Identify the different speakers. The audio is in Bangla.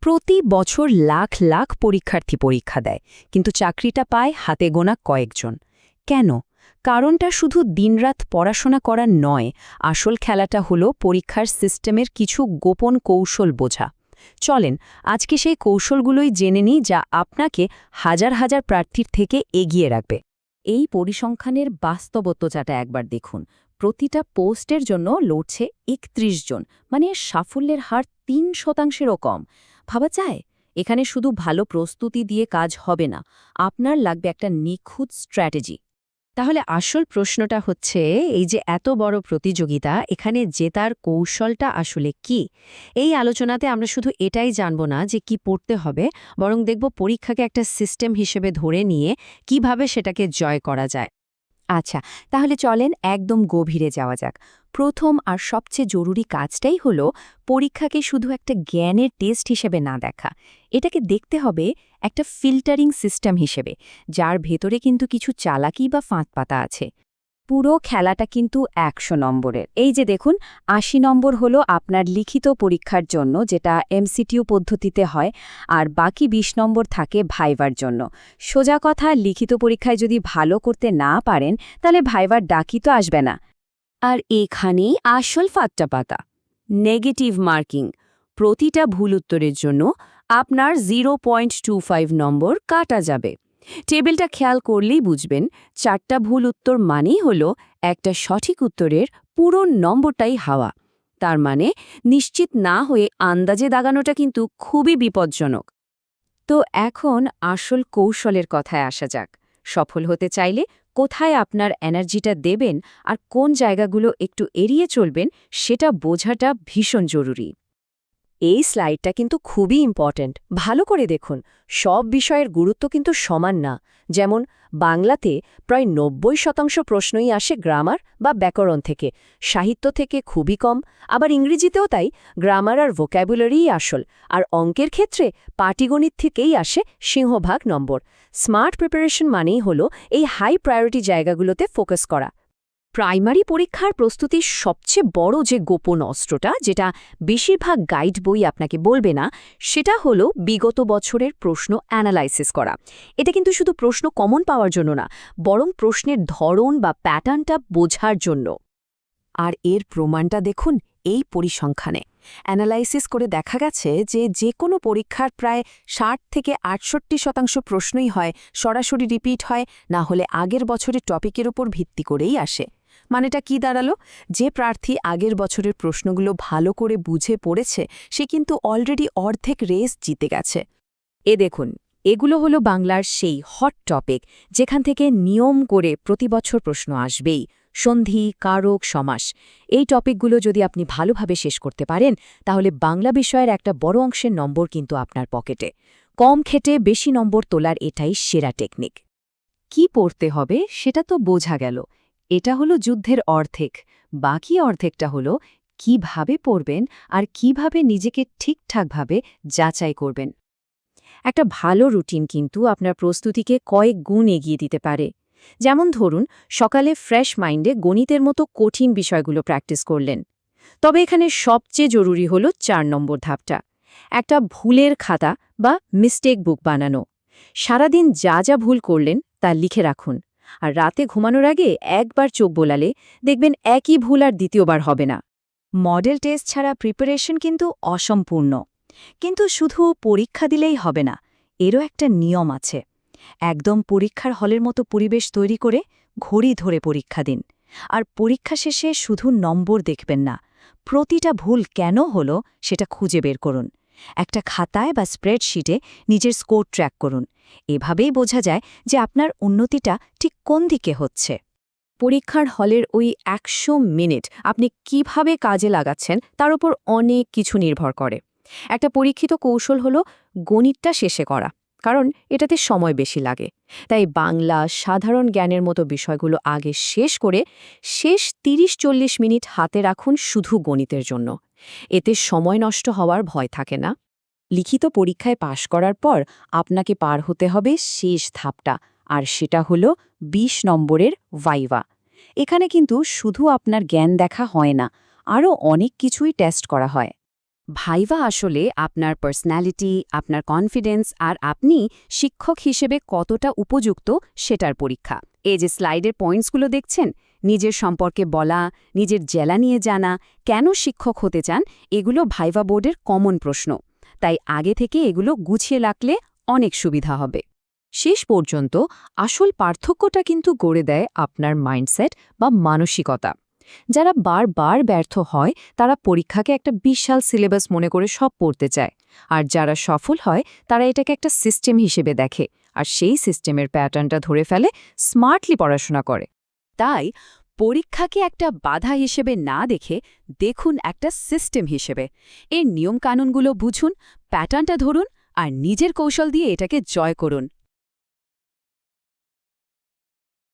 Speaker 1: প্রতি বছর লাখ লাখ পরীক্ষার্থী পরীক্ষা দেয়, কিন্তু চাকরিটা পায় হাতে গোনা কয়েকজন। কেন? কারণটা শুধু দিনরাত পড়াশোনা করা নয়, আসল খেলাটা হলো পরীক্ষার সিস্টেমের কিছু গোপন কৌশল বোঝা। চলেন আজকে সেই কৌশলগুলোই জেনে নিই, যা আপনাকে হাজার হাজার প্রার্থীর থেকে এগিয়ে রাখবে। এই পরিসংখ্যানের বাস্তবতাটা একবার দেখুন। প্রতিটা পোস্টের জন্য লড়ছে ৩১ জন, মানে সাফল্যের হার ৩%-ও কম। ভাবা যায়? এখানে শুধু ভালো প্রস্তুতি দিয়ে কাজ হবে না, আপনার লাগবে একটা নিখুঁত স্ট্র্যাটেজি। তাহলে আসল প্রশ্নটা হচ্ছে, এই যে এত বড় প্রতিযোগিতা, এখানে জেতার কৌশলটা আসলে কি? এই আলোচনাতে আমরা শুধু এটাই জানব না যে কি পড়তে হবে, বরং দেখব পরীক্ষাকে একটা সিস্টেম হিসেবে ধরে নিয়ে কিভাবে সেটাকে জয় করা যায়। আচ্ছা, তাহলে চলেন একদম গভীরে যাওয়া যাক। প্রথম আর সবচেয়ে জরুরি কাজটাই হলো পরীক্ষাকে শুধু একটা জ্ঞানের টেস্ট হিসেবে না দেখা। এটাকে দেখতে হবে একটা ফিল্টারিং সিস্টেম হিসেবে, যার ভেতরে কিন্তু কিছু চালাকি বা ফাঁদ পাতা আছে। পুরো খেলাটা কিন্তু ১০০ নম্বরের। এই যে দেখুন, ৮০ নম্বর হলো আপনার লিখিত পরীক্ষার জন্য, যেটা এমসিকিউ পদ্ধতিতে হয়, আর বাকি ২০ নম্বর থাকে ভাইবার জন্য। সোজা কথা, লিখিত পরীক্ষায় যদি ভালো করতে না পারেন, তাহলে ভাইবার ডাকি তো আসবে না। আর এখানেই আসল ফাঁদটা পাতা, নেগেটিভ মার্কিং। প্রতিটা ভুল উত্তরের জন্য আপনার 0.25 নম্বর কাটা যাবে। টেবিলটা খেয়াল করলেই বুঝবেন, ৪টা ভুল উত্তর মানেই হলো একটা সঠিক উত্তরের পুরো নম্বরটাই হাওয়া। তার মানে নিশ্চিত না হয়ে আন্দাজে দাগানোটা কিন্তু খুবই বিপজ্জনক। তো এখন আসল কৌশলের কথায় আসা যাক। সফল হতে চাইলে কোথায় আপনার এনার্জিটা দেবেন আর কোন জায়গাগুলো একটু এড়িয়ে চলবেন, সেটা বোঝাটা ভীষণ জরুরি। এই স্লাইডটা কিন্তু খুবই ইম্পর্ট্যান্ট। ভালো করে দেখুন, সব বিষয়ের গুরুত্ব কিন্তু সমান না। যেমন বাংলাতে প্রায় ৯০% প্রশ্নই আসে গ্রামার বা ব্যাকরণ থেকে, সাহিত্য থেকে খুবই কম। আবার ইংরেজিতেও তাই, গ্রামার আর ভোক্যাবুলারিই আসল। আর অঙ্কের ক্ষেত্রে পাটিগণিত থেকেই আসে সিংহভাগ নম্বর। স্মার্ট প্রিপারেশন মানেই হলো এই হাই প্রায়োরিটি জায়গাগুলোতে ফোকাস করা। প্রাইমারি পরীক্ষার প্রস্তুতির সবচেয়ে বড় যে গোপন অস্ত্রটা, যেটা বেশিরভাগ গাইড বই আপনাকে বলবে না, সেটা হলো বিগত বছরের প্রশ্ন অ্যানালাইসিস করা। এটা কিন্তু শুধু প্রশ্ন কমন পাওয়ার জন্য না, বরং প্রশ্নের ধরন বা প্যাটার্নটা বোঝার জন্য। আর এর প্রমাণটা দেখুন এই পরিসংখ্যানে। অ্যানালাইসিস করে দেখা গেছে যে কোনো পরীক্ষার প্রায় ৬০-৬৮% প্রশ্নই হয় সরাসরি রিপিট হয়, না হলে আগের বছরের টপিকের উপর ভিত্তি করেই আসে। মানেটা কি দাঁড়ালো? যে প্রার্থী আগের বছরের প্রশ্নগুলো ভালো করে বুঝে পড়েছে, সে কিন্তু অলরেডি অর্ধেক রেস জিতে গেছে। দেখুন, এগুলো হলো বাংলার সেই হট টপিক, যেখান থেকে নিয়ম করে প্রতি বছর প্রশ্ন আসবেই। সন্ধি, কারক, সমাস, এই টপিকগুলো যদি আপনি ভালোভাবে শেষ করতে পারেন, তাহলে বাংলা বিষয়ের একটা বড় অংশের নম্বর কিন্তু আপনার পকেটে। কম খেটে বেশি নম্বর তোলার এটাই সেরা টেকনিক। কি পড়তে হবে সেটা তো বোঝা গেল। এটা হলো যুদ্ধের অর্ধেক। বাকি অর্ধেকটা হলো কিভাবে পড়বেন আর কিভাবে নিজেকে ঠিকঠাকভাবে যাচাই করবেন। একটা ভালো রুটিন কিন্তু আপনার প্রস্তুতিকে কয়েক গুণ এগিয়ে দিতে পারে। যেমন ধরুন, সকালে ফ্রেশ মাইন্ডে গণিতের মতো কঠিন বিষয়গুলো প্র্যাকটিস করলেন। তবে এখানে সবচেয়ে জরুরি হলো ৪ নম্বর ধাপটা, একটা ভুলের খাতা বা মিস্টেক বুক বানানো। সারাদিন যা যা ভুল করলেন তা লিখে রাখুন, আর রাতে ঘুমানোর আগে একবার চোখ বোলালে দেখবেন একই ভুল আর দ্বিতীয়বার হবে না। মডেল টেস্ট ছাড়া প্রিপারেশন কিন্তু অসম্পূর্ণ। কিন্তু শুধু পরীক্ষা দিলেই হবে না, এরও একটা নিয়ম আছে। একদম পরীক্ষার হলের মতো পরিবেশ তৈরি করে ঘড়ি ধরে পরীক্ষা দিন। আর পরীক্ষা শেষে শুধু নম্বর দেখবেন না, প্রতিটা ভুল কেন হলো সেটা খুঁজে বের করুন। একটা খাতায় বা স্প্রেডশিটে নিজের স্কোর ট্র্যাক করুন। এভাবেই বোঝা যায় যে আপনার উন্নতিটা ঠিক কোন দিকে হচ্ছে। পরীক্ষার হলের ওই ১০০ মিনিট আপনি কিভাবে কাজে লাগাচ্ছেন তার উপর অনেক কিছু নির্ভর করে। একটা পরীক্ষিত কৌশল হলো গণিতটা শেষে করা, কারণ এটাতে সময় বেশি লাগে। তাই বাংলা, সাধারণ জ্ঞানের মতো বিষয়গুলো আগে শেষ করে শেষ ৩০-৪০ মিনিট হাতে রাখুন শুধু গণিতের জন্য। এতে সময় নষ্ট হওয়ার ভয় থাকে না। লিখিত পরীক্ষায় পাশ করার পর আপনাকে পার হতে হবে শেষ ধাপটা, আর সেটা হলো ২০ নম্বরের ভাইভা। এখানে কিন্তু শুধু আপনার জ্ঞান দেখা হয় না, আরও অনেক কিছুই টেস্ট করা হয়। ভাইভা আসলে আপনার পার্সোনালিটি, আপনার কনফিডেন্স আর আপনি শিক্ষক হিসেবে কতটা উপযুক্ত সেটার পরীক্ষা। এই যে স্লাইডের পয়েন্টসগুলো দেখছেন, নিজের সম্পর্কে বলা, নিজের জেলা নিয়ে জানা, কেন শিক্ষক হতে চান, এগুলো ভাইভা বোর্ডের কমন প্রশ্ন। তাই আগে থেকে এগুলো গুছিয়ে রাখলে অনেক সুবিধা হবে। শেষ পর্যন্ত আসল পার্থক্যটা কিন্তু গড়ে দেয় আপনার মাইন্ডসেট বা মানসিকতা। যারা বারবার ব্যর্থ হয় তারা পরীক্ষাকে একটা বিশাল সিলেবাস মনে করে সব পড়তে চায়, আর যারা সফল হয় তারা এটাকে একটা সিস্টেম হিসেবে দেখে আর সেই সিস্টেমের প্যাটার্নটা ধরে ফেলে, স্মার্টলি পড়াশোনা করে। তাই পরীক্ষাকে একটা বাধা হিসেবে না দেখে দেখুন একটা সিস্টেম হিসেবে। এর নিয়মকানুনগুলো বুঝুন, প্যাটার্নটা ধরুন আর নিজের কৌশল দিয়ে এটাকে জয় করুন।